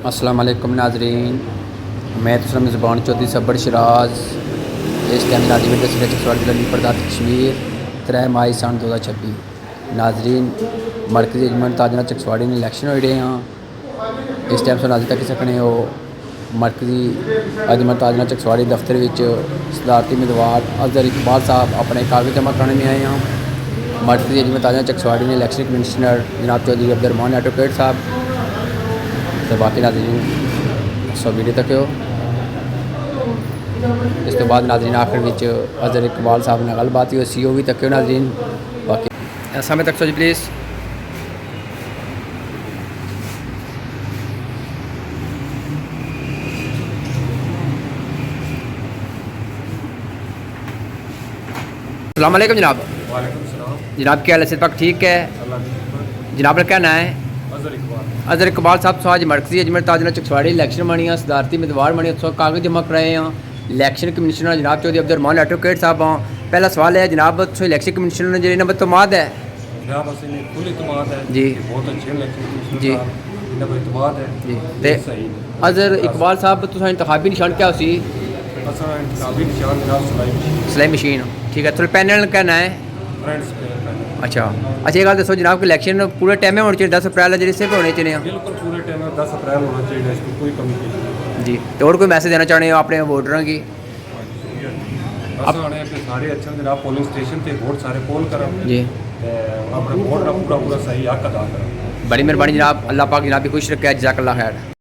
अस्सलाम वालेकुम नाजरीन, मैं तुम ज़बान चौधरी सब्बर शराज इस टाइम नाजरीन जिला प्रदात कश्मीर 3 मई सन 2026 नाजरीन मरकजी जजमेंट ताजना चकसवाड़ी ने इलैक्शन हो रहे हैं। इस टाइम से नाजरीन तक सकने हो मरकजी जजमेंट ताजना चकसवाड़ी दफ्तर सदारती उम्मीदवार अजहर इकबाल साहब अपने कागज जमा कराने में आए हैं। मरकजी जजमेंट ताजना चकसवाड़ी ने इलैक्शन कमिश्नर जनाब चौधरी अब्दुर्रहमान एडवोकेट साहब तो बाकी नाजरीन सब वीडियो तक हो। इस तो बाद नाजरीन आखिर में अजहर इकबाल साहब ने गलबात हुई CO भी तक हो नाजरीन बाकी समय तक सोच प्लीज़। अस्सलाम वालेकुम जनाब। वालेकुम सलाम। जनाब क्या हाल है? सेहत पाक ठीक है जनाब? का क्या नाम है? अजहर इकबाल साहब तो आज मरकजी अजमेर ताजना चकसवाड़ी इलैक्शन बनी है, सदारती उम्मीदवार बनी, तो कागज जमा कराए हैं। इलैक्शन कमिश्नर जनाब चौधरी अब्दुर्रहमान एडवोकेट साहब हैं। पहला सवाल है जनाब तो इलैक्शन कमिश्नर ने जी नंबर तो माद है फुल इतमाद है जी, बहुत अच्छे इलेक्शन कमिश्नर जी साहब इतमाद है जी। ते सही अजहर इकबाल साहब तो इंतखाबी निशान क्या उसी असा इंतखाबी निशान जनाब सिलाई मशीन ठीक है। थोड़ा पैनल कहना है फ्रेंड्स अच्छा अच्छा। ये गल दसो जनाब कि इलैक्शन पूरे टाइम में होने चाहिए 10 अप्रैल है सिर्फ होने चाहिए बिल्कुल पूरे टाइम में 10 अप्रैल होना चाहिए, इसमें कोई कमी नहीं जी। तो और कोई मैसेज देना चाहते हो अपने वोटरों की? अस आने सारे अच्छा जनाब पोलिंग स्टेशन पे वोट सारे पोल करा जी, अपने वोट का पूरा पूरा सही हक अदा करा। बड़ी मेहरबानी जनाब, अल्लाह पाक जनाब भी खुश रखे, जज़ाकल्लाह खैर।